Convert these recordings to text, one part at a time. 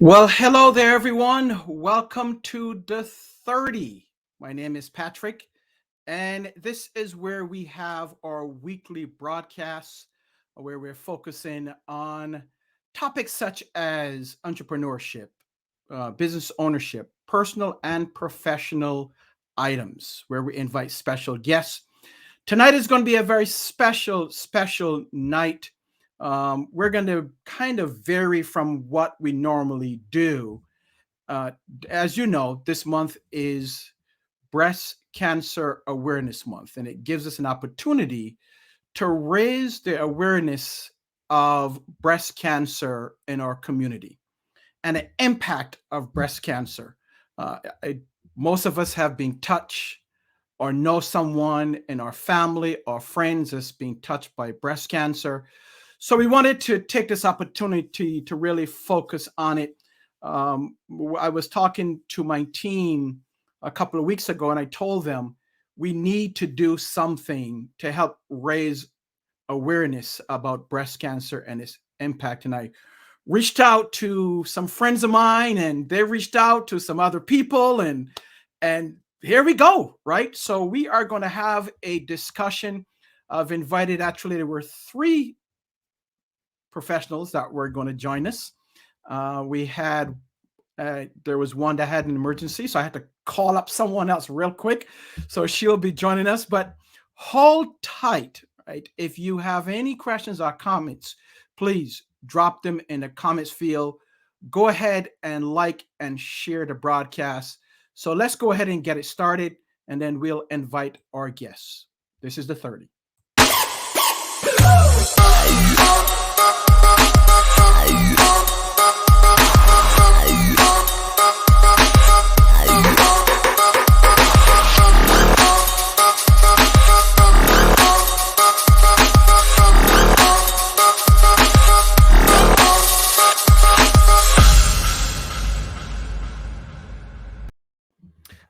Well, hello there, everyone. Welcome to the 30. My name is Patrick, and this is where we have our weekly broadcasts where we're focusing on topics such as entrepreneurship, business ownership, personal and professional items, where we invite special guests. Tonight is going to be a very special night. We're going to kind of vary from what we normally do. Uh, as you know, this month is Breast Cancer Awareness Month, and it gives us an opportunity to raise the awareness of breast cancer in our community and the impact of breast cancer. Uh, I, Most of us have been touched or know someone in our family or friends that's being touched by breast cancer. So we wanted to take this opportunity to really focus on it. I was talking to my team a couple of weeks ago, and I told them we need to do something to help raise awareness about breast cancer and its impact. And I reached out to some friends of mine, and they reached out to some other people, and here we go, right? So we are going to have a discussion. I've invited, actually, there were three professionals that were going to join us. We had there was one that had an emergency, so I had to call up someone else real quick. So she'll be joining us, but hold tight, right? If you have any questions or comments, please drop them in the comments field. Go ahead and like and share the broadcast. So let's go ahead and get it started, and then we'll invite our guests. This is the 30.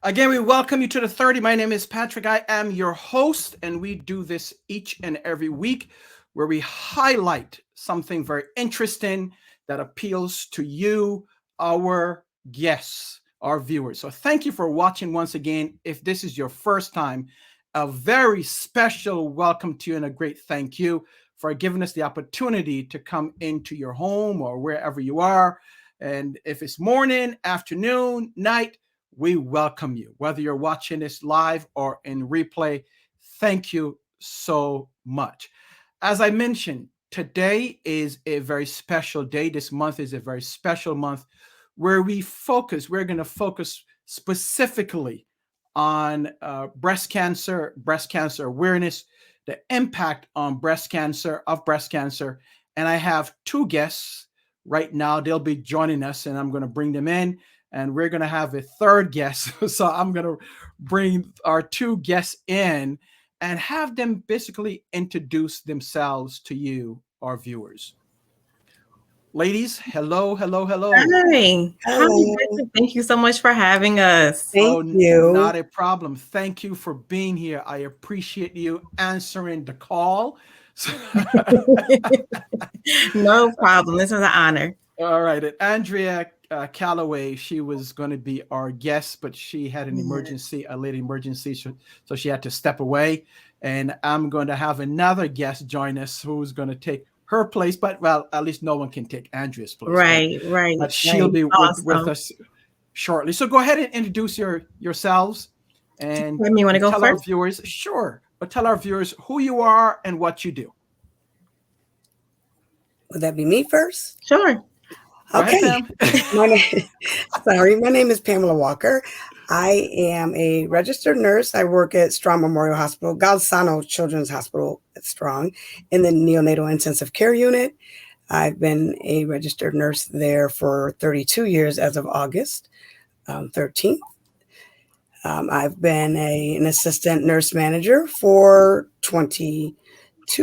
Again, we welcome you to the 30. My name is Patrick. I am your host, and we do this each and every week where we highlight something very interesting that appeals to you, our guests, our viewers. So thank you for watching once again. If this is your first time, a very special welcome to you and a great thank you for giving us the opportunity to come into your home or wherever you are. And if it's morning, afternoon, night, we welcome you. Whether you're watching this live or in replay, thank you so much. As I mentioned, today is a very special day. This month is a very special month where we're going to focus specifically on breast cancer awareness, the impact on breast cancer. And I have two guests right now. They'll be joining us, and I'm going to bring them in. And we're going to have a third guest. So I'm going to bring our two guests in and have them basically introduce themselves to you, our viewers. Ladies, hello. Hi. Thank you so much for having us. Thank you. Not a problem. Thank you for being here. I appreciate you answering the call. No problem. This is an honor. All right. And Andrea Calloway, she was going to be our guest, but she had an emergency, a late emergency, so she had to step away. And I'm going to have another guest join us who's going to take her place, but well, at least no one can take Andrea's place. Right. But she'll be with us shortly. So go ahead and introduce yourselves and you want to go tell first? Our viewers, sure, but tell our viewers who you are and what you do. Would that be me first? Sure. Okay. My name is Pamela Walker. I am a registered nurse. I work at Strong Memorial Hospital, Galsano Children's Hospital at Strong, in the neonatal intensive care unit. I've been a registered nurse there for 32 years as of August 13th. I've been an assistant nurse manager for 22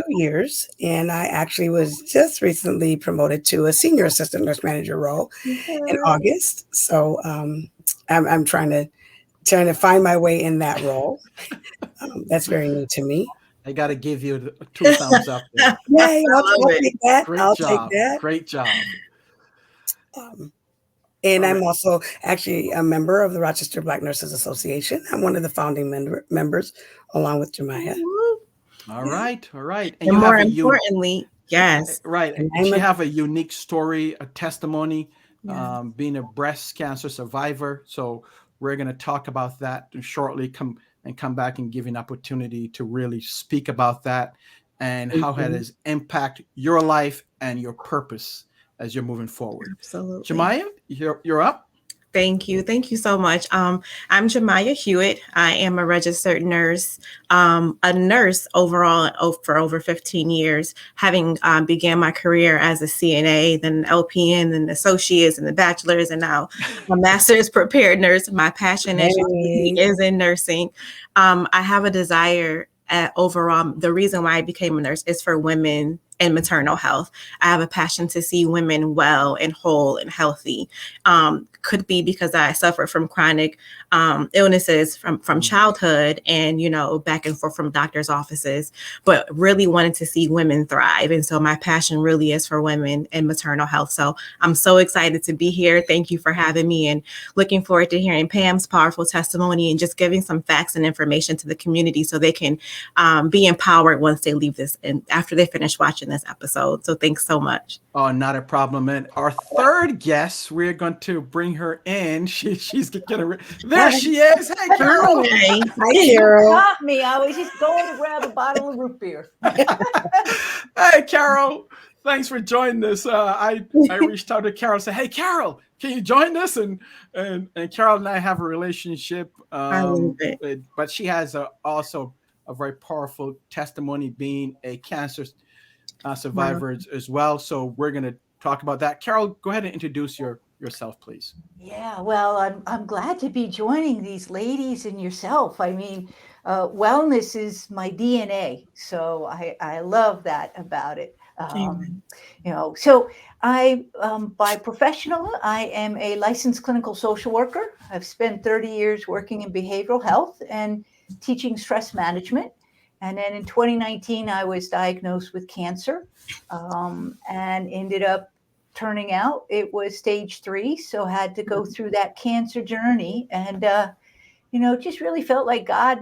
years, and I actually was just recently promoted to a senior assistant nurse manager role in August. So I'm trying to find my way in that role. That's very new to me. I got to give you 2 thumbs up there. Yay, I'll take that. Great I'll job. take that. Great job. And I'm also actually a member of the Rochester Black Nurses Association. I'm one of the founding members, along with Jemiah. All right. And more importantly, yes. Right. And she have a unique story, a testimony, being a breast cancer survivor. So we're going to talk about that shortly, come back and give you an opportunity to really speak about that and how that has impacted your life and your purpose as you're moving forward. Absolutely. Jemiah, you're up. Thank you. Thank you so much. I'm Jemiah Hewitt. I am a registered nurse, a nurse overall for over 15 years, having began my career as a CNA, then LPN, then associates and the bachelor's, and now a master's prepared nurse. My passion, as you see, is in nursing. I have a desire overall. The reason why I became a nurse is for women and maternal health. I have a passion to see women well and whole and healthy. Could be because I suffer from chronic illnesses from childhood and, back and forth from doctor's offices, but really wanted to see women thrive. And so my passion really is for women and maternal health. So I'm so excited to be here. Thank you for having me, and looking forward to hearing Pam's powerful testimony and just giving some facts and information to the community so they can be empowered once they leave this and after they finish watching this episode. So thanks so much. Oh, not a problem. And our third guest, we're going to bring her in. She's getting there. She is. Hey, Carol. Hi, Carol. Got me. I was just going to grab a bottle of root beer. Hey, Carol. Thanks for joining us. I reached out to Carol and said, "Hey, Carol, can you join us?" And Carol and I have a relationship. But she has also a very powerful testimony, being a cancer survivor as well. So we're going to talk about that. Carol, go ahead and introduce yourself, please. Yeah, well, I'm glad to be joining these ladies and yourself. I mean, wellness is my DNA, so I love that about it. So I, by professional, I am a licensed clinical social worker. I've spent 30 years working in behavioral health and teaching stress management. And then in 2019, I was diagnosed with cancer and ended up turning out it was stage 3. So had to go through that cancer journey. And, just really felt like God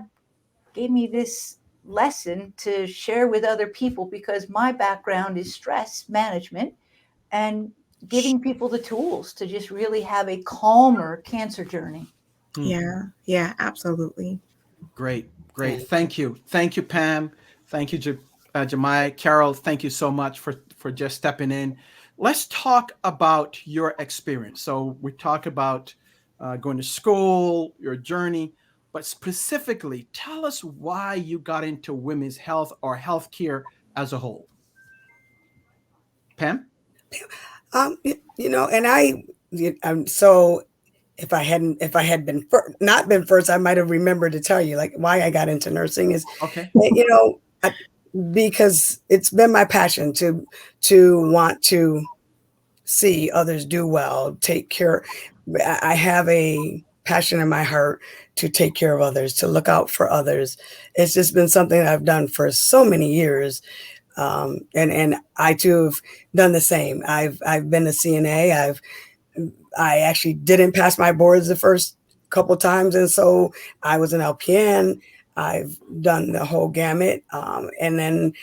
gave me this lesson to share with other people, because my background is stress management and giving people the tools to just really have a calmer cancer journey. Yeah, absolutely. Great. Thank you, Pam. Thank you, Jemiah. Carol, thank you so much for just stepping in. Let's talk about your experience. So we talk about going to school, your journey, but specifically, tell us why you got into women's health or healthcare as a whole. Pam? So if I had not been first, I might have remembered to tell you like why I got into nursing is, okay. Because it's been my passion to want to see others do well, take care. I have a passion in my heart to take care of others, to look out for others. It's just been something that I've done for so many years. And I too have done the same. I've been a CNA. I actually didn't pass my boards the first couple times. And so I was an LPN. I've done the whole gamut, and then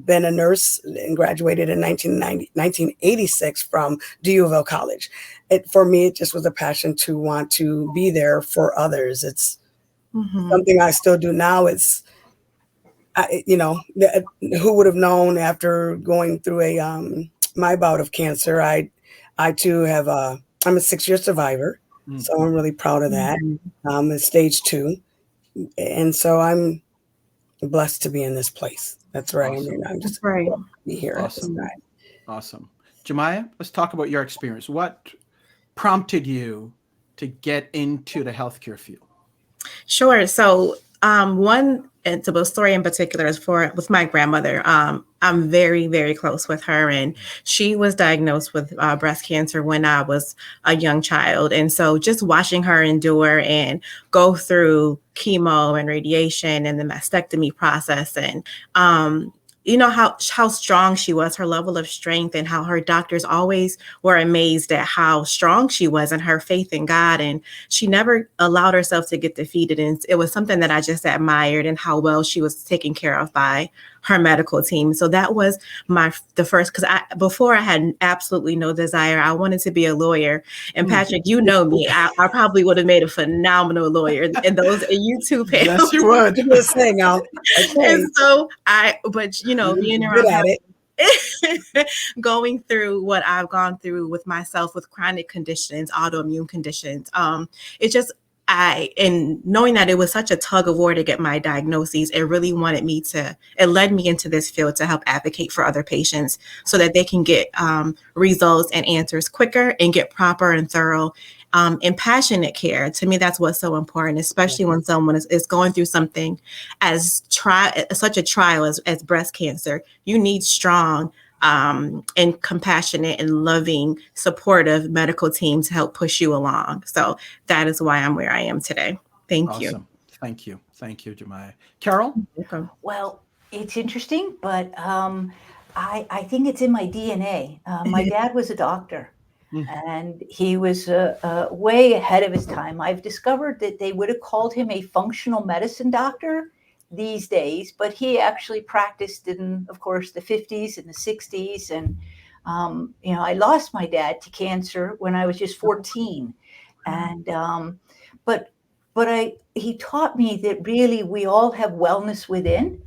been a nurse and graduated in 1986 from U of L College. For me, it just was a passion to want to be there for others. It's something I still do now. Who would have known after going through my bout of cancer? I too have I'm a 6-year survivor, so I'm really proud of that. It's stage 2. And so I'm blessed to be in this place. That's right. Awesome. I'm just right. to be here. Awesome. Jemiah, let's talk about your experience. What prompted you to get into the healthcare field? Sure. So one intimate story in particular is with my grandmother. I'm very, very close with her, and she was diagnosed with breast cancer when I was a young child. And so just watching her endure and go through chemo and radiation and the mastectomy process, and you know how strong she was, her level of strength, and how her doctors always were amazed at how strong she was and her faith in God. And she never allowed herself to get defeated. And it was something that I just admired, and how well she was taken care of by her medical team. So that was the first, because before I had absolutely no desire. I wanted to be a lawyer. And Patrick, you know me, I probably would have made a phenomenal lawyer. And you too, Pam. Yes, you would. Just saying, And so but you know, being around it. going through what I've gone through with myself with chronic conditions, autoimmune conditions, it just, and knowing that it was such a tug of war to get my diagnoses, it really it led me into this field to help advocate for other patients so that they can get results and answers quicker and get proper and thorough and passionate care. To me, that's what's so important, especially when someone is going through something such a trial as breast cancer. You need strong and compassionate and loving, supportive medical team to help push you along. So that is why I'm where I am today. Thank you. Thank you. Thank you, Jemiah. Carol? Well, it's interesting, but I think it's in my DNA. My dad was a doctor, and he was way ahead of his time. I've discovered that they would have called him a functional medicine doctor these days, but he actually practiced in, of course, the 50s and the 60s. And, I lost my dad to cancer when I was just 14. And, he taught me that really we all have wellness within.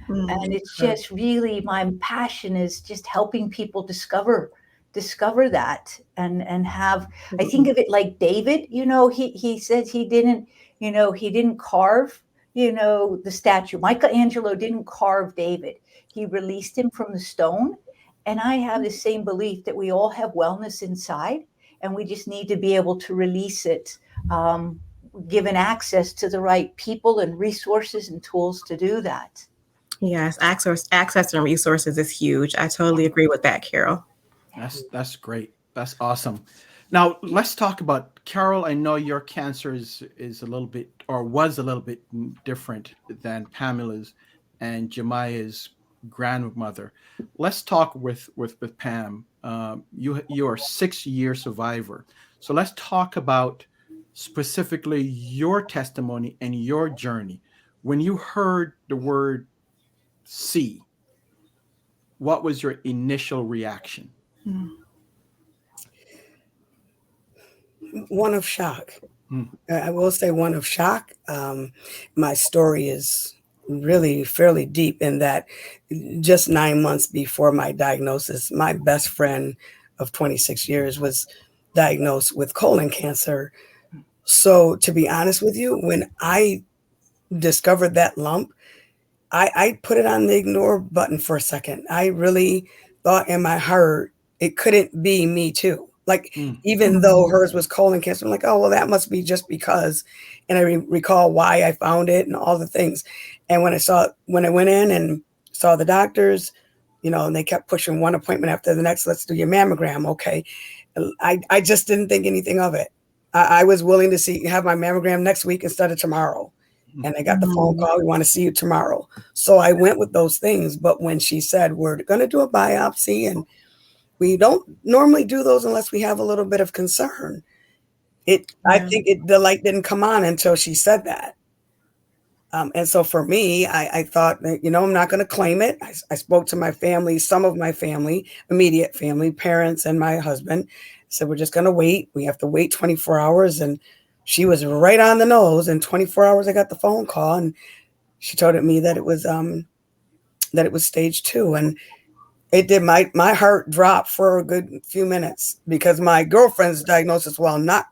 And it's just really, my passion is just helping people discover that and have, I think of it like David, he says he didn't carve, the statue. Michelangelo didn't carve David. He released him from the stone. And I have the same belief that we all have wellness inside, and we just need to be able to release it, given access to the right people and resources and tools to do that. Yes, access and resources is huge. I totally agree with that, Carol. That's great. That's awesome. Now let's talk about Carol. I know your cancer is a little bit, or was a little bit different than Pamela's and Jemiah's grandmother. Let's talk with Pam. You're a 6-year survivor. So let's talk about specifically your testimony and your journey. When you heard the word C, what was your initial reaction? One of shock. I will say one of shock. My story is really fairly deep in that just 9 months before my diagnosis, my best friend of 26 years was diagnosed with colon cancer. So to be honest with you, when I discovered that lump, I put it on the ignore button for a second. I really thought in my heart, it couldn't be me too. Like, even though hers was colon cancer, I'm like, oh, well, that must be just because. And I recall why I found it and all the things. And when I went in and saw the doctors, and they kept pushing one appointment after the next, let's do your mammogram. Okay. I just didn't think anything of it. I was willing to have my mammogram next week instead of tomorrow. And I got the phone call, we want to see you tomorrow. So I went with those things. But when she said, we're going to do a biopsy, and we don't normally do those unless we have a little bit of concern. I think the light didn't come on until she said that. And so for me, I thought, I'm not going to claim it. I spoke to my family, some of my family, immediate family, parents, and my husband. I said, we're just going to wait. We have to wait 24 hours. And she was right on the nose. In 24 hours, I got the phone call, and she told me that it was stage 2. And it did. My heart dropped for a good few minutes because my girlfriend's diagnosis, while not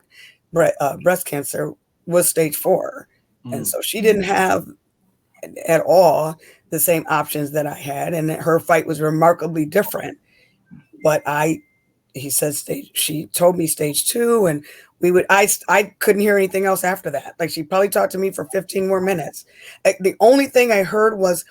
breast cancer, was stage 4. And so she didn't have at all the same options that I had. And her fight was remarkably different. But she told me stage 2, and I couldn't hear anything else after that. Like, she probably talked to me for 15 more minutes. The only thing I heard was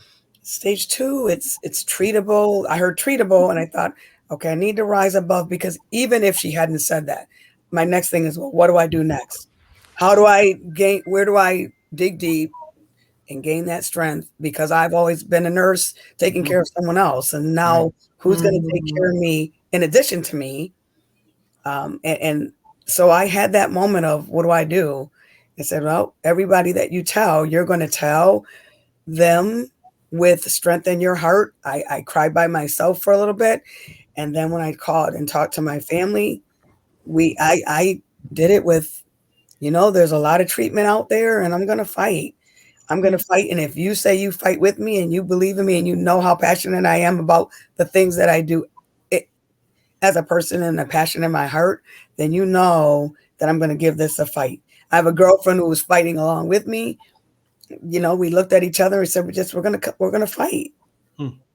stage 2, it's treatable. I heard treatable, and I thought, okay, I need to rise above, because even if she hadn't said that, my next thing is, well, what do I do next? Where do I dig deep and gain that strength, because I've always been a nurse taking care of someone else. And now who's going to take care of me in addition to me? And so I had that moment of, what do I do? I said, well, everybody that you tell, you're going to tell them with strength in your heart. I cried by myself for a little bit. And then when I called and talked to my family, I did it with, there's a lot of treatment out there, and I'm going to fight. I'm going to fight. And if you say you fight with me and you believe in me and you know how passionate I am about the things that I do as a person and a passion in my heart, then you know that I'm going to give this a fight. I have a girlfriend who was fighting along with me. We looked at each other and said, we're going to fight.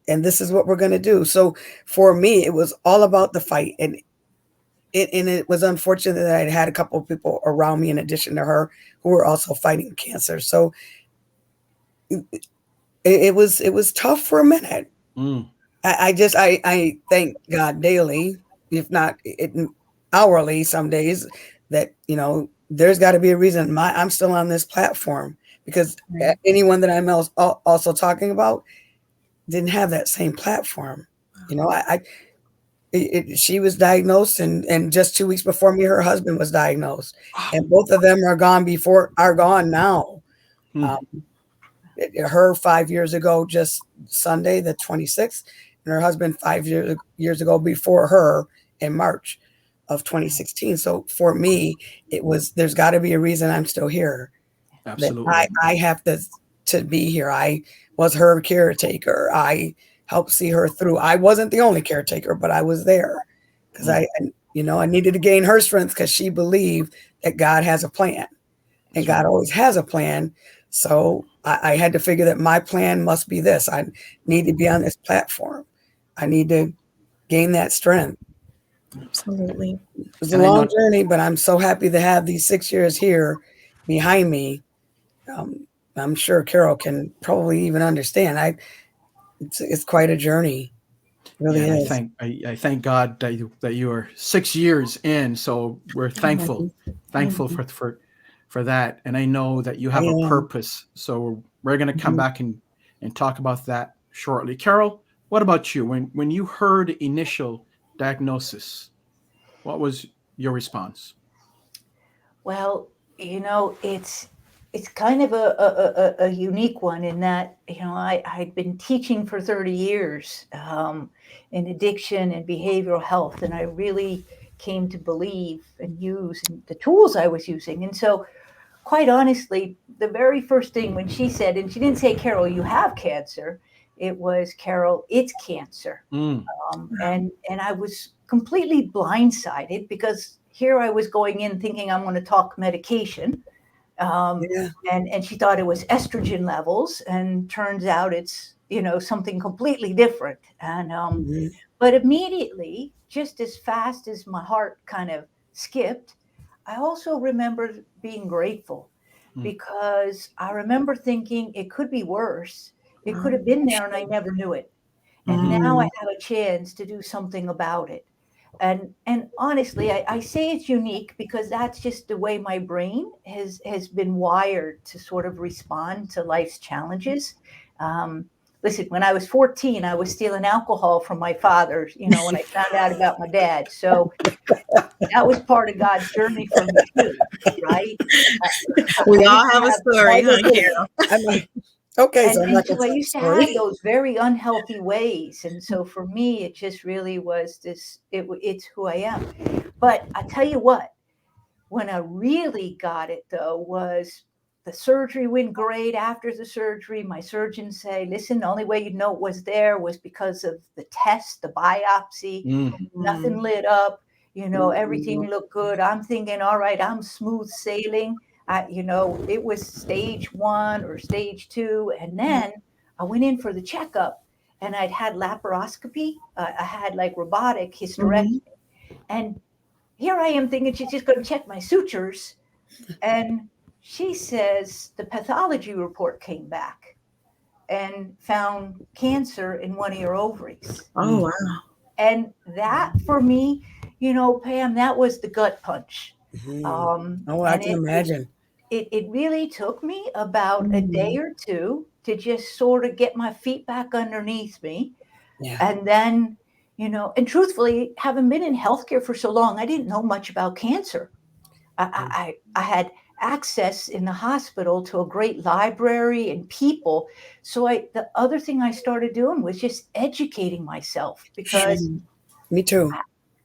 And this is what we're going to do. So for me, it was all about the fight. And it was unfortunate that I had a couple of people around me in addition to her who were also fighting cancer. So it was tough for a minute. I thank God daily, if not hourly some days, that, there's got to be a reason I'm still on this platform, because anyone that I'm also talking about didn't have that same platform. She was diagnosed, and just 2 weeks before me, her husband was diagnosed, and both of them are gone now. Her 5 years ago, just Sunday, the 26th, and her husband 5 years ago before her in March of 2016. So for me, there's got to be a reason I'm still here. Absolutely. I have to be here. I was her caretaker. I helped see her through. I wasn't the only caretaker, but I was there because I needed to gain her strength, because she believed that God has a plan, and God always has a plan. So I had to figure that my plan must be this. I need to be on this platform. I need to gain that strength. Absolutely. It was a long journey, but I'm so happy to have these 6 years here behind me. I'm sure Carol can probably even understand. It's quite a journey. It really is. I thank God that you are 6 years in. So we're thankful for that. And I know that you have a purpose. So we're going to come back and talk about that shortly. Carol, what about you? When you heard initial diagnosis, what was your response? Well, it's kind of a unique one in that, I'd been teaching for 30 years in addiction and behavioral health, and I really came to believe and use the tools I was using. And so, quite honestly, the very first thing when she said, and she didn't say, Carol, you have cancer, it was, Carol, it's cancer. And I was completely blindsided, because here I was going in thinking I'm going to talk medication. And she thought it was estrogen levels, and turns out it's, something completely different. And, but immediately, just as fast as my heart kind of skipped, I also remember being grateful, because I remember thinking it could be worse. It could have been there and I never knew it. And now I have a chance to do something about it. And honestly, I say it's unique because that's just the way my brain has been wired to sort of respond to life's challenges. Listen, when I was 14, I was stealing alcohol from my father, when I found out about my dad. So that was part of God's journey for me too, right? We all have a story, huh, Carol? Okay, so I used to have those very unhealthy ways. And so for me, it just really was this, it's who I am. But I tell you what, when I really got it though, was the surgery went great. After the surgery, my surgeons say, listen, the only way you know it was there was because of the test, the biopsy, nothing lit up, everything looked good. I'm thinking, all right, I'm smooth sailing. It was stage 1 or stage 2. And then I went in for the checkup, and I'd had laparoscopy. I had like robotic hysterectomy. And here I am thinking she's just going to check my sutures. And she says the pathology report came back and found cancer in one of your ovaries. Oh, wow. And that for me, Pam, that was the gut punch. I can imagine. it really took me about a day or two to just sort of get my feet back underneath me. Yeah. And then, and truthfully, having been in healthcare for so long, I didn't know much about cancer. I had access in the hospital to a great library and people. So the other thing I started doing was just educating myself, because Me too.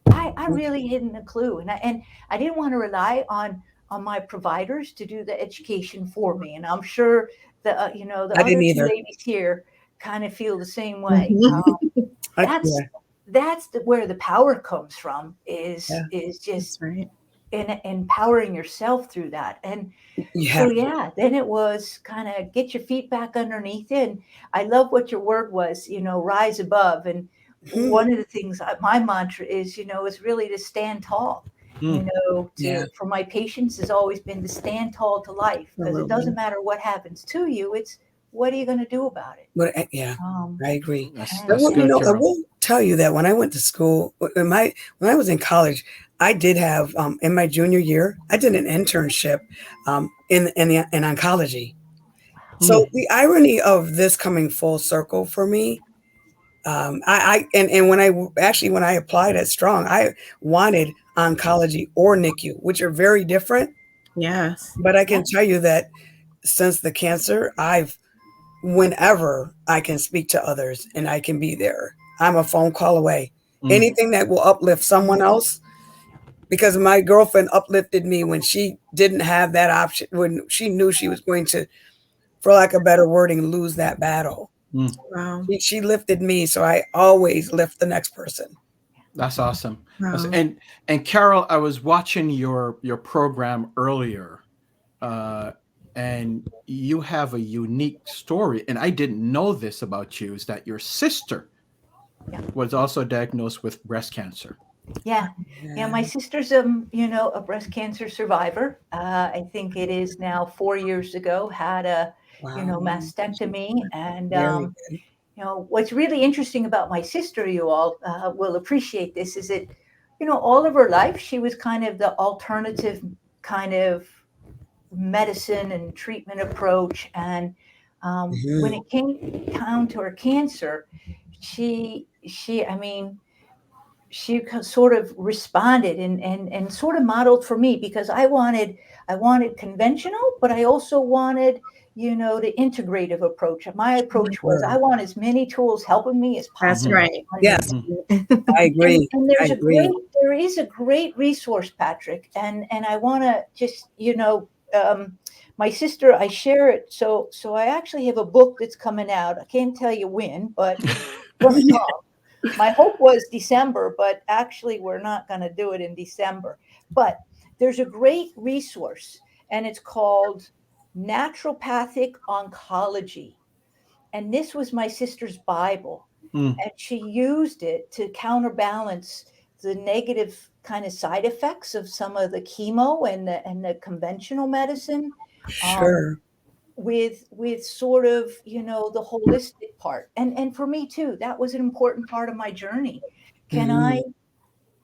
I really hadn't a clue, and I didn't want to rely on my providers to do the education for me. And I'm sure the the I other didn't two either. ladies here kind of feel the same way. That's where the power comes from, is just right. empowering yourself through that. And Yeah. so then it was kind of get your feet back underneath you. And I love what your word was, rise above. And one of the things, my mantra is, is really to stand tall. For my patients has always been to stand tall to life, because it doesn't matter what happens to you. It's what are you going to do about it? I agree. That's I good, Carol. will tell you that when I went to school, when I was in college, I did have in my junior year, I did an internship in oncology. So the irony of this coming full circle for me, when I applied at Strong, I wanted oncology or NICU, which are very different. Yes. But I can tell you that since the cancer, whenever I can speak to others and I can be there, I'm a phone call away. Anything that will uplift someone else, because my girlfriend uplifted me when she didn't have that option, when she knew she was going to, for lack of better wording, lose that battle. Wow. She lifted me, so I always lift the next person. That's awesome. Wow. And Carol, I was watching your program earlier, and you have a unique story, and I didn't know this about you, is that your sister was also diagnosed with breast cancer. Yeah. My sister's a breast cancer survivor. I think it is now 4 years ago, had a mastectomy. And what's really interesting about my sister, you all will appreciate this, is that all of her life she was kind of the alternative kind of medicine and treatment approach. And when it came down to her cancer, she sort of responded and sort of modeled for me, because I wanted conventional, but I also wanted, the integrative approach. My approach was I want as many tools helping me as possible. That's right. Yes, I agree. And there is a great resource, Patrick, and I want to just, my sister, I share it. So I actually have a book that's coming out. I can't tell you when, but it's going to come. My hope was December, but actually we're not going to do it in December. But there's a great resource, and it's called Naturopathic Oncology. And this was my sister's Bible. And she used it to counterbalance the negative kind of side effects of some of the chemo and the conventional medicine. Sure. With sort of, the holistic part. And for me too, that was an important part of my journey. Can I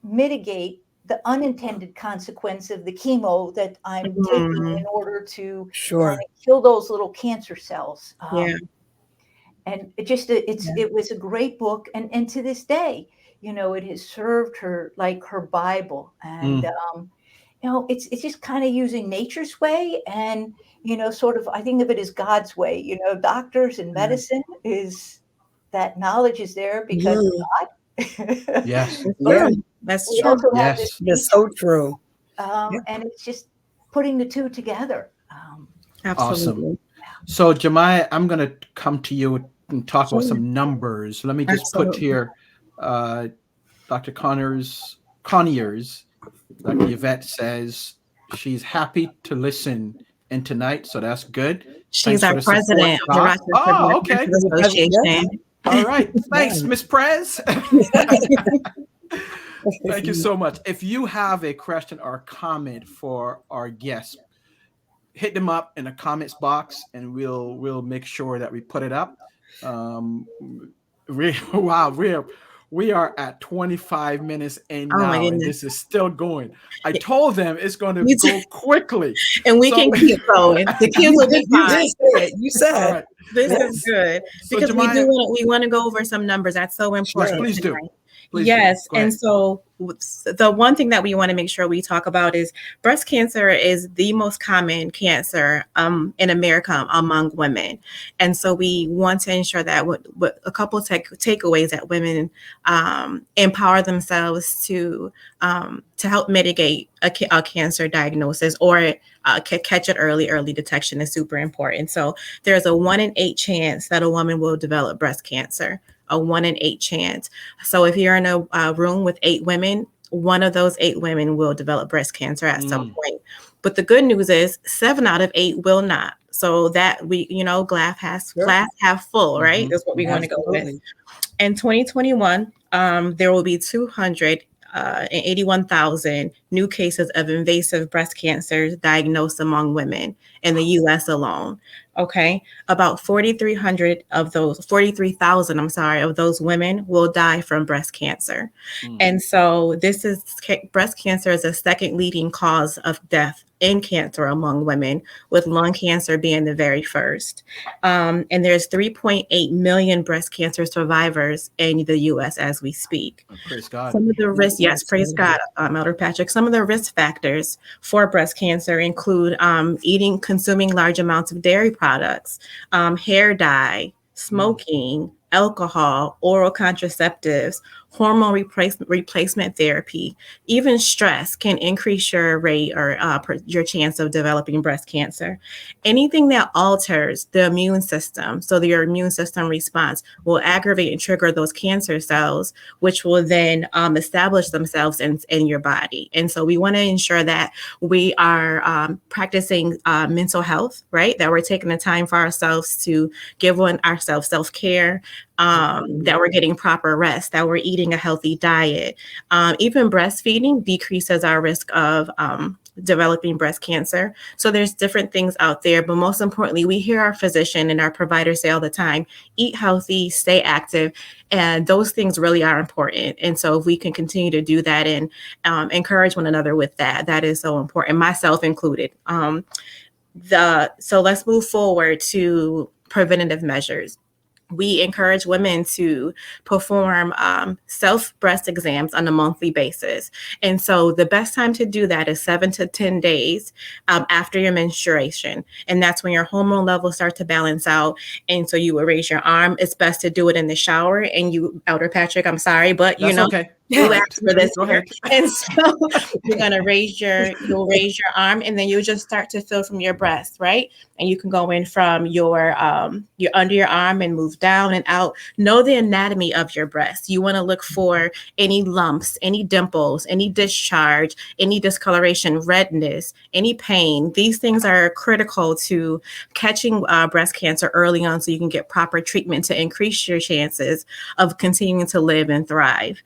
mitigate the unintended consequence of the chemo that I'm taking in order to kind of kill those little cancer cells? And it was a great book. And to this day, it has served her like her Bible. And it's just kind of using nature's way, and sort of, I think of it as God's way. Doctors and medicine is that knowledge is there because of God. Yes. That's we true. also have this That's so true. and it's just putting the two together. Absolutely. Awesome. So Jemiah, I'm going to come to you and talk about some numbers. Let me just put here, Dr. Conyers, Dr. Yvette says she's happy to listen in tonight, so that's good. She's our president of the Rochester Association. All right. Thanks, Miss Prez. Thank you so much. If you have a question or comment for our guests, hit them up in the comments box, and we'll make sure that we put it up. We're We are at 25 minutes in Oh my now, and goodness. this is still going. I told them it's going to You too. go quickly. And we So- can keep going. The kids will be You fine. did say it. You said All it. right. This Yes. is good So because Jemiah, we want to go over some numbers. That's so important. please do. tonight. Please Yes. do. Go And ahead. so the one thing that we want to make sure we talk about is breast cancer is the most common cancer in America among women. And so we want to ensure that what a couple of takeaways that women empower themselves to help mitigate a cancer diagnosis or catch it early. Early detection is super important. So there's a 1 in 8 chance that a woman will develop breast cancer. A 1 in 8 chance. So if you're in a room with 8 women, one of those 8 women will develop breast cancer at some point. But the good news is 7 out of 8 will not. So that we, glass half full, right? That's what we want to go with. In 2021, there will be 281,000 new cases of invasive breast cancer diagnosed among women in the U.S. alone. Okay, about 43,000 of those women will die from breast cancer. And so breast cancer is the second leading cause of death in cancer among women, with lung cancer being the very first. And there's 3.8 million breast cancer survivors in the U.S. as we speak. Praise God. Some of the risks, yes, praise God, Elder Patrick. Some of the risk factors for breast cancer include consuming large amounts of dairy products, hair dye, smoking, alcohol, oral contraceptives, hormone replacement therapy. Even stress can increase your rate or your chance of developing breast cancer. Anything that alters the immune system, so that your immune system response, will aggravate and trigger those cancer cells, which will then establish themselves in your body. And so we want to ensure that we are practicing mental health, right? That we're taking the time for ourselves to give ourselves self-care, that we're getting proper rest, that we're eating a healthy diet. Even breastfeeding decreases our risk of developing breast cancer. So there's different things out there, but most importantly, we hear our physician and our providers say all the time, eat healthy, stay active, and those things really are important. And so if we can continue to do that and encourage one another with that, that is so important, myself included. So let's move forward to preventative measures. We encourage women to perform self-breast exams on a monthly basis. And so the best time to do that is 7 to 10 days after your menstruation. And that's when your hormone levels start to balance out. And so you will raise your arm. It's best to do it in the shower. And you, Elder Patrick, I'm sorry, but That's okay. You asked for this. Go ahead. And so you're going to you'll raise your arm, and then you'll just start to feel from your breast, right? And you can go in from your under your arm and move down and out. Know the anatomy of your breast. You want to look for any lumps, any dimples, any discharge, any discoloration, redness, any pain. These things are critical to catching breast cancer early on, so you can get proper treatment to increase your chances of continuing to live and thrive.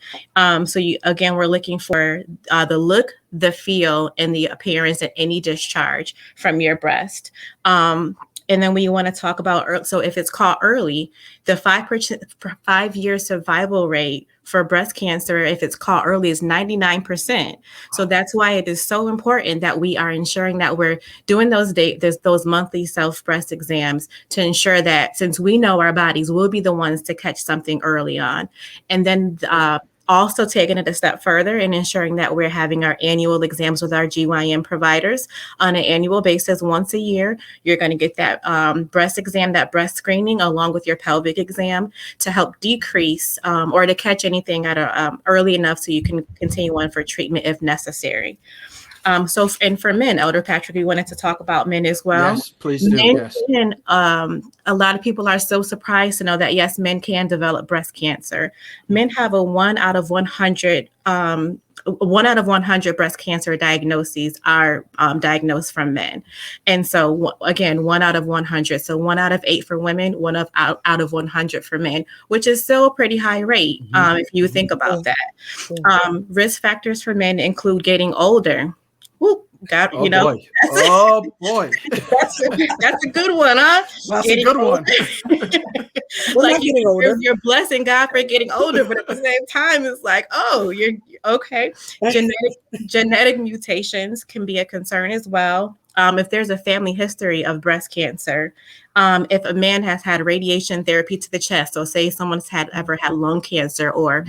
So we're looking for the look, the feel, and the appearance and any discharge from your breast. And then we want to talk about, so if it's caught early, the 5-year survival rate for breast cancer, if it's caught early, is 99%. So that's why it is so important that we are ensuring that we're doing those monthly self-breast exams to ensure that, since we know our bodies, we'll be the ones to catch something early on. And then also taking it a step further and ensuring that we're having our annual exams with our GYN providers on an annual basis once a year. You're going to get that breast exam, that breast screening, along with your pelvic exam to help decrease or to catch anything at early enough so you can continue on for treatment if necessary. And for men, Elder Patrick, we wanted to talk about men as well. Yes, please do. Yes. A lot of people are so surprised to know that, yes, men can develop breast cancer. Men have a 1 out of 100 breast cancer diagnoses are diagnosed from men. And so again, 1 out of 100. So 1 out of 8 for women, out of 100 for men, which is still a pretty high rate if you think about that. Risk factors for men include getting older. God, Oh boy. that's, Oh boy. that's a good one, huh? That's a good one. We're Like not getting older. you're blessing God for getting older, but at the same time, it's like, oh, you're okay. Genetic mutations can be a concern as well. If there's a family history of breast cancer, if a man has had radiation therapy to the chest, so say someone's ever had lung cancer or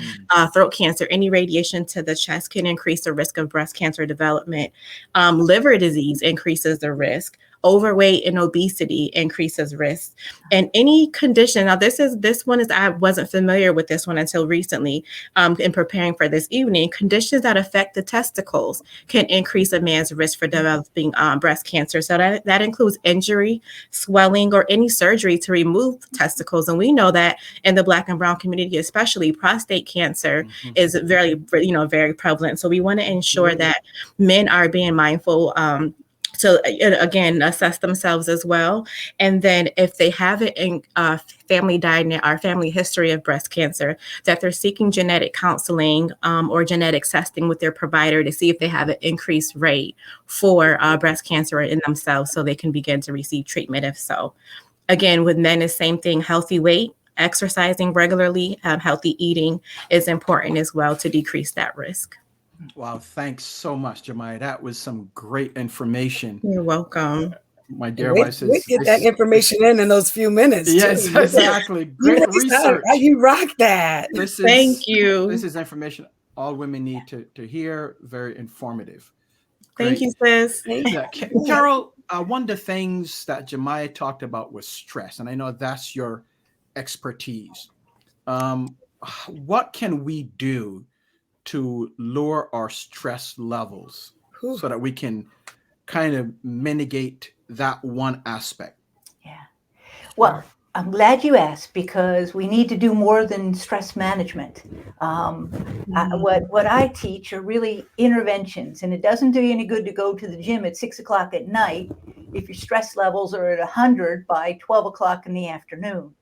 throat cancer, any radiation to the chest can increase the risk of breast cancer development. Liver disease increases the risk. Overweight and obesity increases risk. And any condition, now this one is, I wasn't familiar with this one until recently, in preparing for this evening. Conditions that affect the testicles can increase a man's risk for developing breast cancer. So that includes injury, swelling, or any surgery to remove testicles. And we know that in the Black and Brown community, especially, prostate cancer is very prevalent. So we want to ensure that men are being mindful, so again, assess themselves as well. And then if they have it in family history of breast cancer, that they're seeking genetic counseling or genetic testing with their provider to see if they have an increased rate for breast cancer in themselves, so they can begin to receive treatment if so. Again, with men, the same thing, healthy weight, exercising regularly, healthy eating is important as well to decrease that risk. Wow, thanks so much, Jemiah. That was some great information. You're welcome. My dear wife says, we get that information in those few minutes. Yes, too. exactly. Great research. You rock that. Thank you. This is information all women need to hear. Very informative. Great. Thank you, sis. Yeah. Carol, one of the things that Jemiah talked about was stress, and I know that's your expertise. What can we do to lower our stress levels so that we can kind of mitigate that one aspect? Yeah. Well, I'm glad you asked, because we need to do more than stress management. What I teach are really interventions, and it doesn't do you any good to go to the gym at 6 o'clock at night if your stress levels are at 100 by 12 o'clock in the afternoon.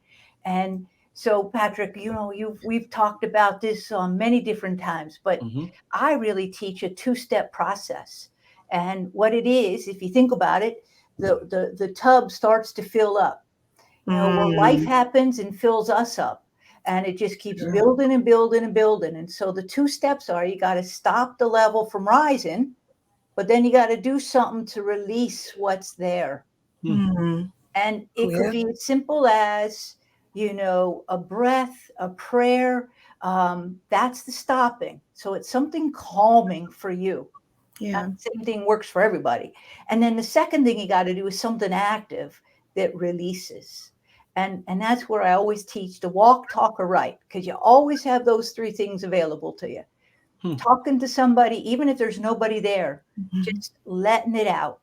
And so, Patrick, we've talked about this on many different times, but I really teach a two-step process. And what it is, if you think about it, the tub starts to fill up. Life happens and fills us up, and it just keeps building and building and building. And so the two steps are, you got to stop the level from rising, but then you got to do something to release what's there. And it could be as simple as, a breath, a prayer. That's the stopping. So it's something calming for you. Yeah. That same thing works for everybody. And then the second thing you got to do is something active that releases. And that's where I always teach to walk, talk, or write, because you always have those three things available to you. Talking to somebody, even if there's nobody there, just letting it out.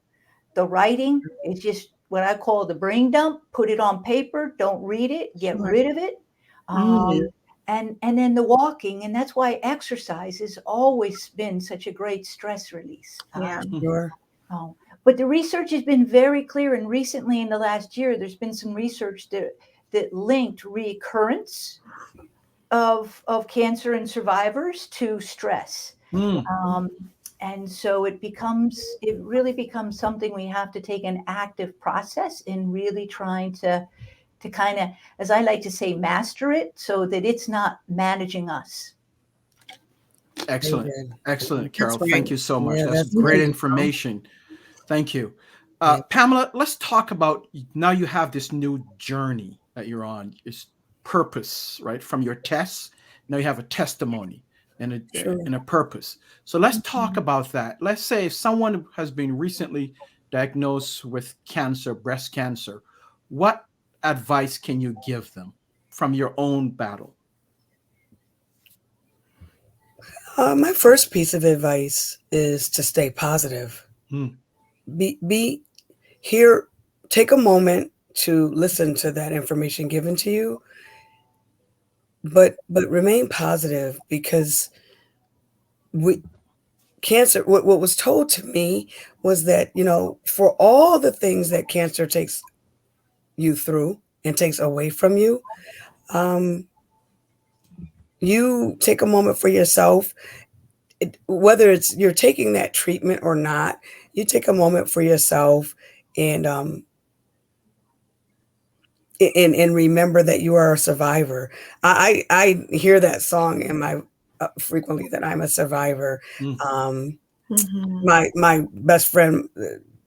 The writing is just what I call the brain dump. Put it on paper. Don't read it. Get rid of it. And then the walking. And that's why exercise has always been such a great stress release. But the research has been very clear. And recently, in the last year, there's been some research that linked recurrence of cancer in survivors to stress. And so it really becomes something we have to take an active process in really trying to kind of, as I like to say, master it so that it's not managing us. Excellent. Excellent, Carol. Thank you so much. That's great information. Thank you. Pamela, let's talk about, now you have this new journey that you're on. It's purpose, right? From your tests, now you have a testimony and a purpose. So let's talk about that. Let's say if someone has been recently diagnosed with cancer, breast cancer, what advice can you give them from your own battle? My first piece of advice is to stay positive. Be here. Take a moment to listen to that information given to you, but remain positive, because cancer, what was told to me was that, for all the things that cancer takes you through and takes away from you, you take a moment for yourself, whether it's you're taking that treatment or not, you take a moment for yourself and and remember that you are a survivor. I hear that song in my frequently, that I'm a survivor. My best friend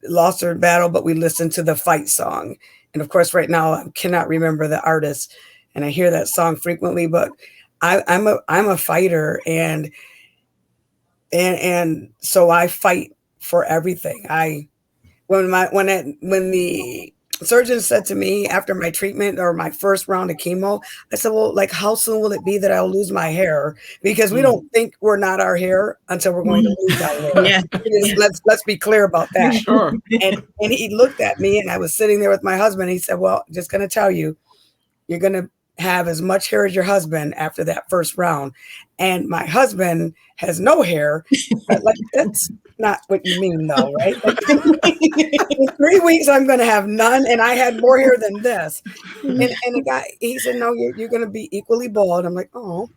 lost her battle, but we listened to the fight song. And of course, right now I cannot remember the artist, and I hear that song frequently. But I'm a fighter, and so I fight for everything. When the surgeon said to me after my treatment or my first round of chemo, I said, well, like, how soon will it be that I'll lose my hair? Because we don't think we're not our hair until we're going to lose our hair. Yeah. Let's be clear about that. Sure. And he looked at me, and I was sitting there with my husband. He said, well, just going to tell you, you're going to have as much hair as your husband after that first round. And my husband has no hair. Like, that's not what you mean, though, right? Like, in 3 weeks, I'm going to have none, and I had more hair than this. And the guy, he said, no, you're going to be equally bald. I'm like, oh.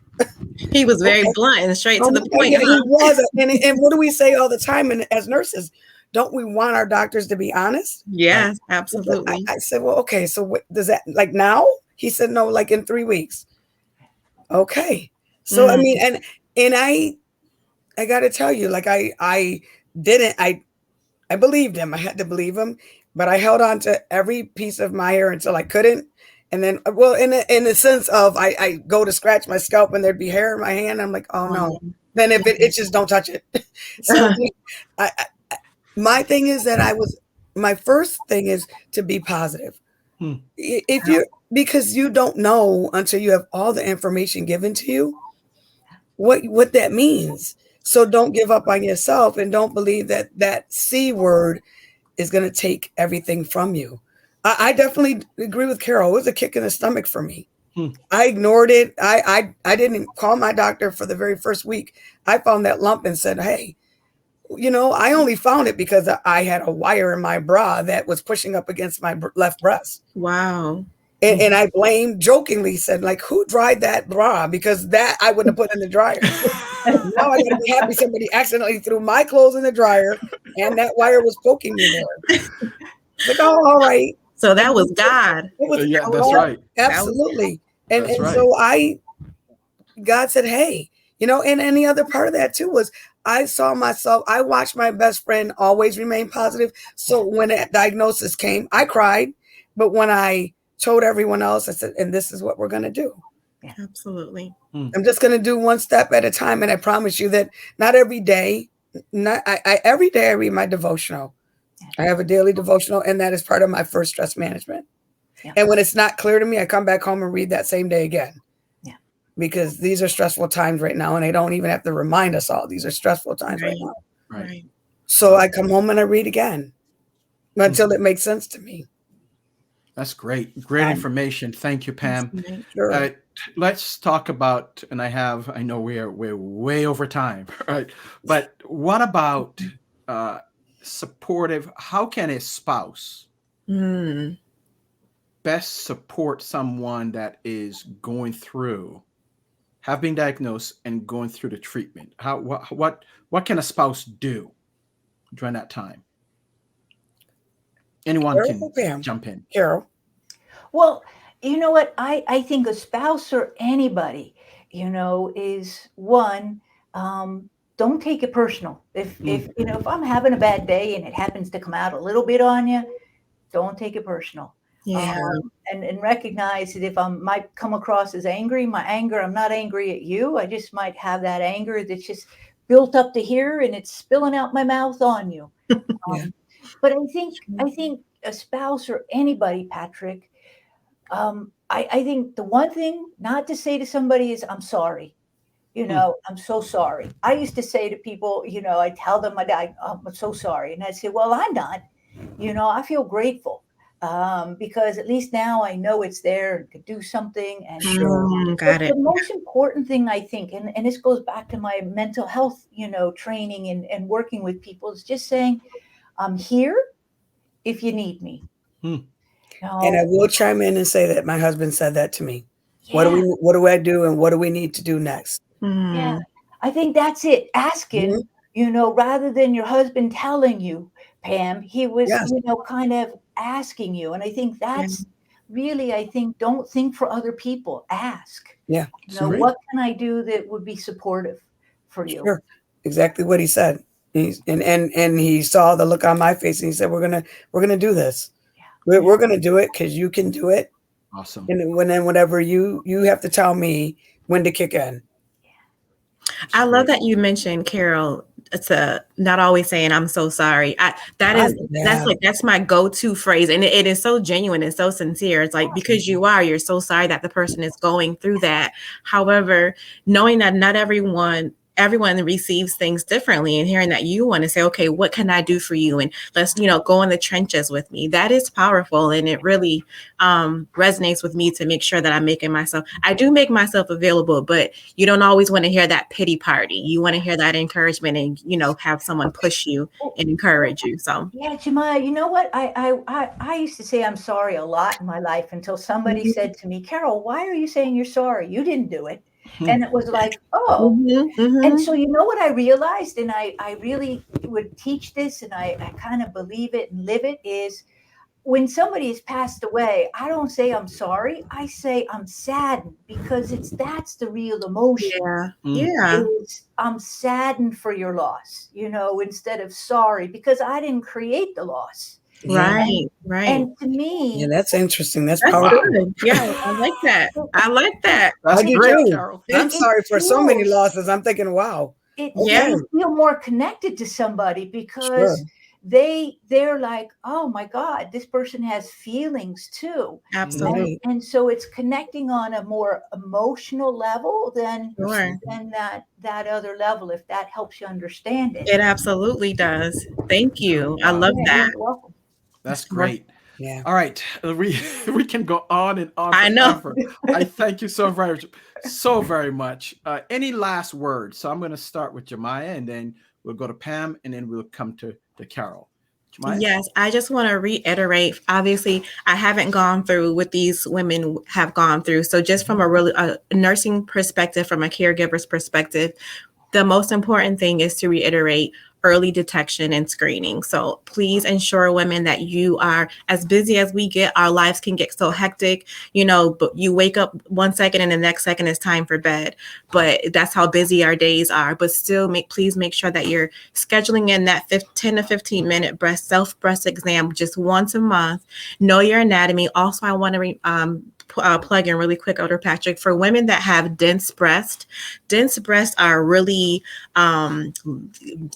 He was very blunt and straight to the point. Yeah, he was. And what do we say all the time? And as nurses, don't we want our doctors to be honest? Yes, absolutely. I said, well, okay, so what does that, like, now? He said, no, like in 3 weeks. Okay. So, I mean, and I got to tell you, like, I believed him. I had to believe him, but I held on to every piece of my hair until I couldn't. And then, well, in the sense of, I go to scratch my scalp and there'd be hair in my hand. I'm like, oh no. Then if it itches, don't touch it. So my thing is that my first thing is to be positive. If you're, because you don't know until you have all the information given to you what that means. So don't give up on yourself, and don't believe that C word is going to take everything from you. I definitely agree with Carol. It was a kick in the stomach for me. I ignored it. I didn't call my doctor for the very first week. I found that lump and said, hey, I only found it because I had a wire in my bra that was pushing up against my left breast. Wow. And I jokingly said, like, who dried that bra? Because that I wouldn't have put in the dryer. Now I gotta be happy somebody accidentally threw my clothes in the dryer and that wire was poking me there. Like, oh, all right. So that was God. It was, yeah, that's right. Absolutely. And right. So God said, hey, and any other part of that too was, I saw myself, I watched my best friend always remain positive. So when that diagnosis came, I cried. But when I told everyone else, I said, and this is what we're going to do. Yeah, absolutely. I'm just going to do one step at a time. And I promise you that not every day, every day I read my devotional. I have a daily devotional, and that is part of my first stress management. Yeah. And when it's not clear to me, I come back home and read that same day again. Because these are stressful times right now, and I don't even have to remind us all. These are stressful times right now. Right. So I come home and I read again until it makes sense to me. That's great. Great information. Thank you, Pam. Sure. Let's talk about, and I know we're way over time, right? But what about supportive? How can a spouse best support someone that is going through, have been diagnosed and going through the treatment? What can a spouse do during that time? Anyone can jump in. Carol. Well, you know what? I think a spouse or anybody, is one, don't take it personal. If I'm having a bad day and it happens to come out a little bit on you, don't take it personal. Yeah. And recognize that if I might come across as angry, I'm not angry at you. I just might have that anger that's just built up to here and it's spilling out my mouth on you. But I think a spouse or anybody, Patrick, I think the one thing not to say to somebody is, I'm sorry. I'm so sorry. I used to say to people, I tell them, I'm so sorry. And I say, well, I'm not, I feel grateful. Because at least now I know it's there and could do something. And got it. The most important thing, I think, and this goes back to my mental health, training and working with people, is just saying, I'm here if you need me. And I will chime in and say that my husband said that to me. Yeah. What do I do and what do we need to do next? Yeah, I think that's it. Asking rather than your husband telling you, Pam, he was, Yes. kind of asking you. And I think that's really, don't think for other people. Ask. Yeah. What can I do that would be supportive for you? Sure. Exactly what he said. And he saw the look on my face and he said, we're gonna do this. We're gonna do it because you can do it. Awesome. And whenever you have to tell me when to kick in. I love that you mentioned, Carol, to not always saying I'm so sorry. That's my go-to phrase. And it is so genuine and so sincere. It's like, because you're so sorry that the person is going through that. However, knowing that not everyone receives things differently, and hearing that you want to say, okay, what can I do for you? And let's, go in the trenches with me. That is powerful. And it really resonates with me to make sure that I do make myself available, but you don't always want to hear that pity party. You want to hear that encouragement and, have someone push you and encourage you. So yeah, Jemima, you know what? I used to say I'm sorry a lot in my life until somebody said to me, Carol, why are you saying you're sorry? You didn't do it. And it was like, oh. And so what I realized, and I really would teach this, and I kind of believe it and live it, is when somebody has passed away, I don't say I'm sorry. I say I'm saddened, because that's the real emotion. Yeah. I'm saddened for your loss, instead of sorry, because I didn't create the loss. Right. And to me, that's interesting. That's powerful. Good. Yeah, I like that. That's great, Carol. I'm sorry for so many losses. I'm thinking, wow. You feel more connected to somebody, because they're like, oh my God, this person has feelings too. Absolutely. And so it's connecting on a more emotional level than that other level, if that helps you understand it. It absolutely does. Thank you. I love that. You're welcome. That's great. Yeah. All right. We can go on and on. I know. I thank you so very much. Any last words? So I'm going to start with Jemima, and then we'll go to Pam, and then we'll come to Carol. Jemima? Yes, I just want to reiterate. Obviously, I haven't gone through what these women have gone through. So just from a nursing perspective, from a caregiver's perspective, the most important thing is to reiterate early detection and screening. So please ensure, women, that you are, as busy as we get, our lives can get so hectic, but you wake up 1 second and the next second is time for bed. But that's how busy our days are. But still, please make sure that you're scheduling in that 10 to 15 minute self-breast exam just once a month. Know your anatomy. Also, I want to plug in really quick, Dr. Patrick, for women that have dense breasts are really,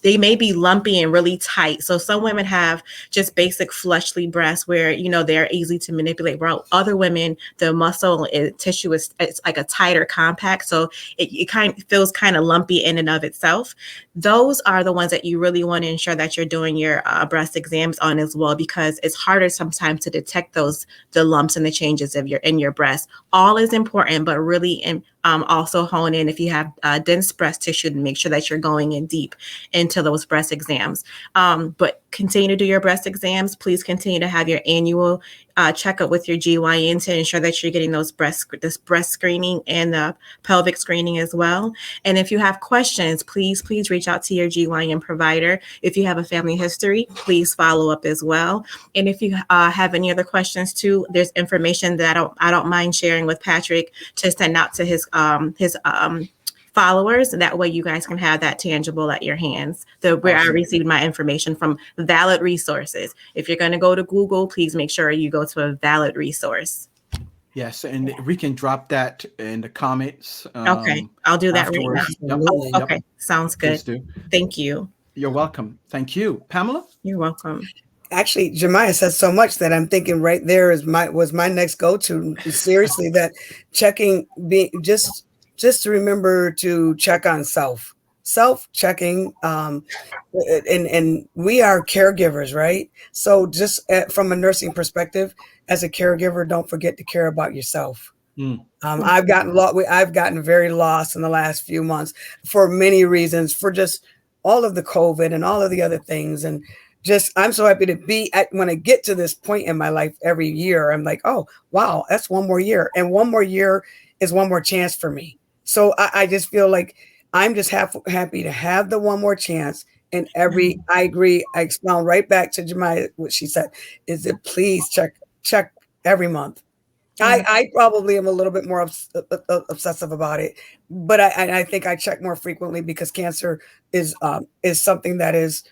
they may be lumpy and really tight. So some women have just basic fleshly breasts where, they're easy to manipulate. While other women, the muscle tissue it's like a tighter compact. So it feels kind of lumpy in and of itself. Those are the ones that you really want to ensure that you're doing your breast exams on as well, because it's harder sometimes to detect the lumps and the changes in your breast. All is important, but really also hone in if you have dense breast tissue, to make sure that you're going in deep into those breast exams. But continue to do your breast exams. Please continue to have your annual checkup with your GYN to ensure that you're getting this breast screening and the pelvic screening as well. And if you have questions, please reach out to your GYN provider. If you have a family history, please follow up as well. And if you have any other questions too, there's information that I don't mind sharing with Patrick to send out to his followers. That way you guys can have that tangible at your hands. Where I received my information from valid resources. If you're going to go to Google, please make sure you go to a valid resource. Yes, and we can drop that in the comments. Okay, I'll do that afterwards. right now. Okay, sounds good. Thank you. You're welcome. Thank you. Pamela? You're welcome. Actually, Jemima said so much that I'm thinking right there was my next go-to. Seriously, that checking, just to remember to check on self-checking, and we are caregivers, right? So just from a nursing perspective, as a caregiver, don't forget to care about yourself. I've gotten very lost in the last few months for many reasons, for just all of the COVID and all of the other things. And just, I'm so happy to be when I get to this point in my life every year, I'm like, oh, wow, that's one more year. And one more year is one more chance for me. So I just feel like I'm just happy to have the one more chance. And I agree. I expound right back to Jemiah, what she said, is that please check every month. I probably am a little bit more obsessive about it, but I think I check more frequently because cancer is something that is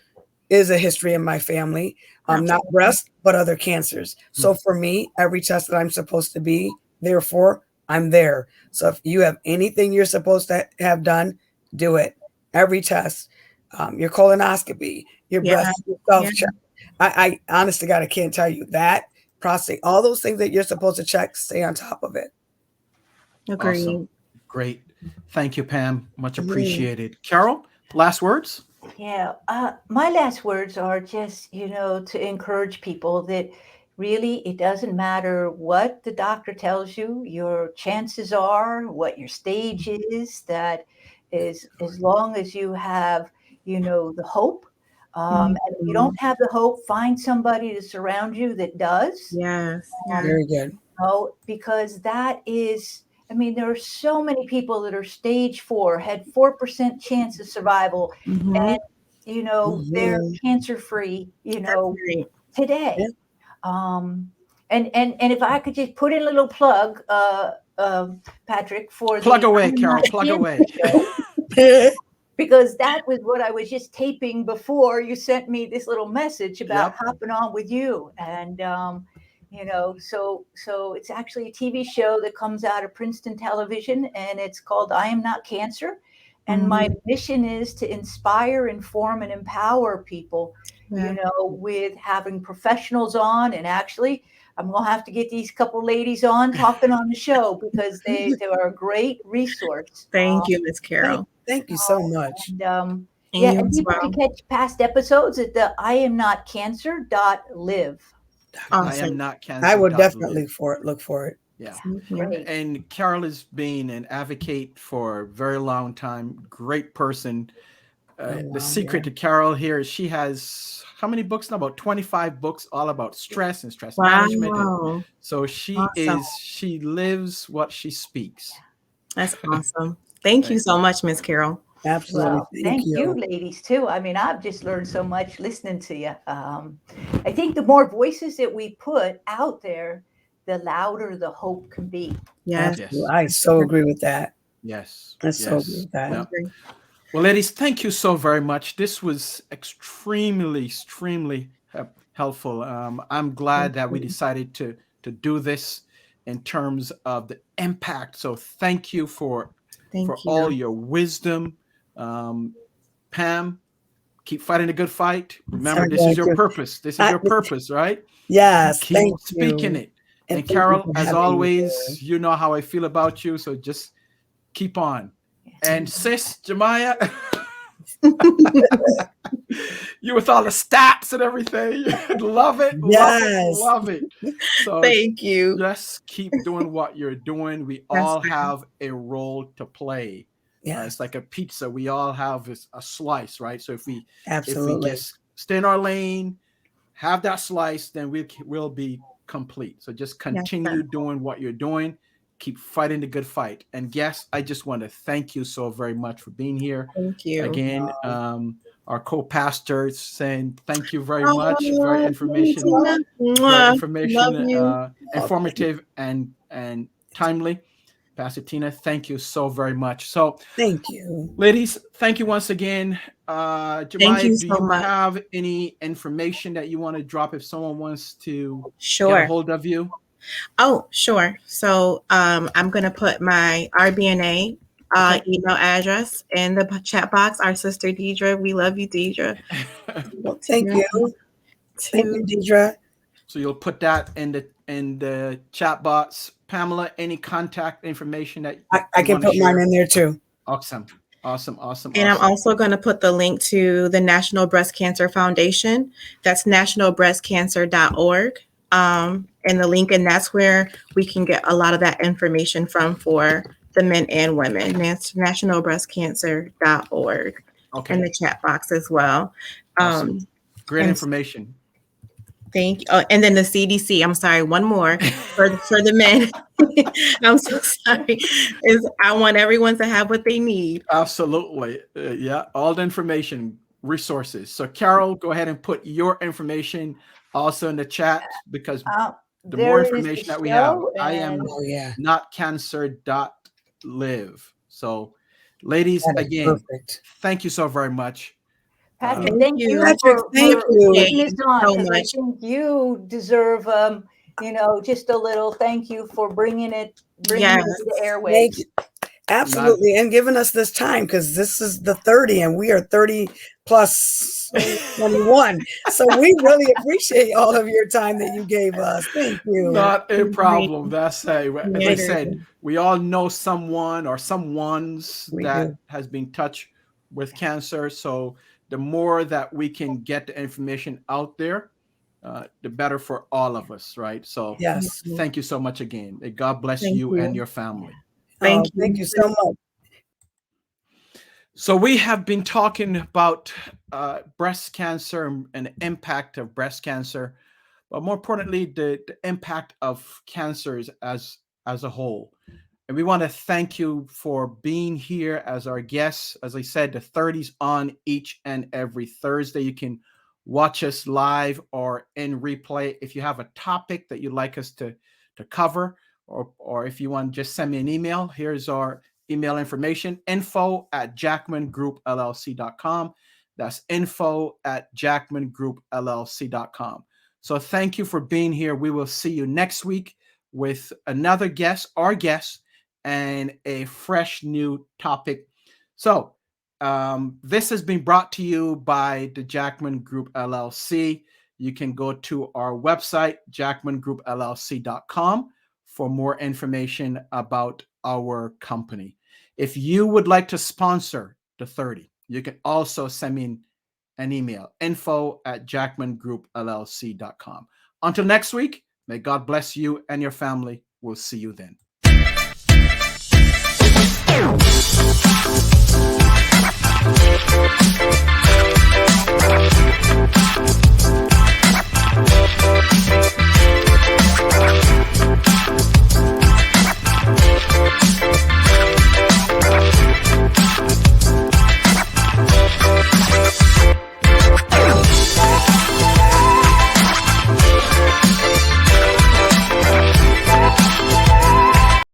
a history in my family. Not breast, but other cancers. So for me, every test that I'm supposed to be there for, I'm there. So if you have anything you're supposed to have done, do it. Every test, your colonoscopy, your breast, your self-check. I honest to God, I can't tell you that. Prostate, all those things that you're supposed to check, stay on top of it. Agreed. Awesome. Great. Thank you, Pam. Much appreciated. Carol, last words? Yeah. My last words are just, to encourage people that really it doesn't matter what the doctor tells you, your chances are, what your stage is, that is as long as you have, the hope. And if you don't have the hope, find somebody to surround you that does. Yes. Very good. Because that is, there are so many people that are stage 4, had 4% chance of survival, and they're cancer free, today. Yeah. And if I could just put in a little plug, Patrick, for plug away, Carol, plug away. Because that was what I was just taping before you sent me this little message about hopping on with you. And, so it's actually a TV show that comes out of Princeton Television, and it's called I Am Not Cancer. And my mission is to inspire, inform, and empower people, with having professionals on. And actually, I'm going to have to get these couple ladies on talking on the show because they are a great resource. Thank you, Ms. Carol. Thank you so much. And people can catch past episodes at the IamNotCancer.live. Awesome. I am not cancer. I would definitely look for it. Yeah. Great. And Carol has been an advocate for a very long time. Great person. The secret to Carol here is she has how many books now? About 25 books, all about stress and stress management. And so she lives what she speaks. That's awesome. Thank you so much, Ms. Carol. Absolutely. Well, thank you, ladies, too. I've just learned so much listening to you. I think the more voices that we put out there, the louder the hope can be. Yes. I so agree with that. Yes. I so agree with that. Yeah. Well, ladies, thank you so very much. This was extremely helpful. I'm glad that we decided to do this in terms of the impact. So thank you for all your wisdom. Pam, keep fighting a good fight. Remember, this is your purpose. This is your purpose, right? Yes. Keep speaking it. And Carol, as always, you know how I feel about you. So just keep on. And sis, Jemiah, you with all the stats and everything. Love it. Yes. Love it. So thank you. Just keep doing what you're doing. We all have a role to play. Yeah. It's like a pizza. We all have a slice, right? So if we just stay in our lane, have that slice, then we'll be complete. So just continue doing what you're doing. Keep fighting the good fight. And yes, I just want to thank you so very much for being here. Thank you. Again, our co-pastor saying thank you very much. Very informative and timely. Pastor Tina, thank you so very much. So thank you. Ladies, thank you once again. Jemiah, do you have any information that you want to drop if someone wants to get a hold of you? Oh, sure. So I'm going to put my RBNA email address in the chat box. Our sister Deidre, we love you, Deidre. Well, thank you. Thank you, Deidre. So you'll put that in the chat box. Pamela, any contact information that I can put mine in there too. Awesome. And I'm also going to put the link to the National Breast Cancer Foundation. That's nationalbreastcancer.org. And the link, and that's where we can get a lot of that information from for the men and women. That's nationalbreastcancer.org. In the chat box as well. Awesome. Great information. Thank you. Oh, and then the CDC, I'm sorry, one more for the men. I'm so sorry. Is I want everyone to have what they need. Absolutely. Yeah, all the information, resources. So Carol, go ahead and put your information also in the chat, because the more There is information the that we have, show, I am Oh yeah, notcancer.live. So ladies, that is again, perfect. thank you so very much. Patrick, Thank thank you. you Patrick, thank for you. putting this on, So because I much. think you deserve, just a little thank you for bringing it Yes. to the airwaves. Thank you. Absolutely. And giving us this time, because this is the 30 and we are 30 plus 21. So we really appreciate all of your time that you gave us. Thank you. Not a problem. That's as I Yeah. said, we all know someone or someone's We that do. has been touched with cancer. So the more that we can get the information out there, the better for all of us, right? So Yes. thank you so much again. May God bless Thank you you. and your family. Thank you. Thank you so much. So we have been talking about breast cancer and the impact of breast cancer, but more importantly, the impact of cancers as a whole. And we want to thank you for being here as our guests. As I said, the 30s on each and every Thursday. You can watch us live or in replay. If you have a topic that you'd like us to cover, or if you want, just send me an email. Here's our email information: info@jackmangroupllc.com. That's info@jackmangroupllc.com. So thank you for being here. We will see you next week with another guest, our guest, and a fresh new topic. So this has been brought to you by the Jackman Group LLC. You can go to our website, jackmangroupllc.com, for more information about our company. If you would like to sponsor the 30, you can also send me an email, info@jackmangroupllc.com. Until next week, may God bless you and your family. We'll see you then.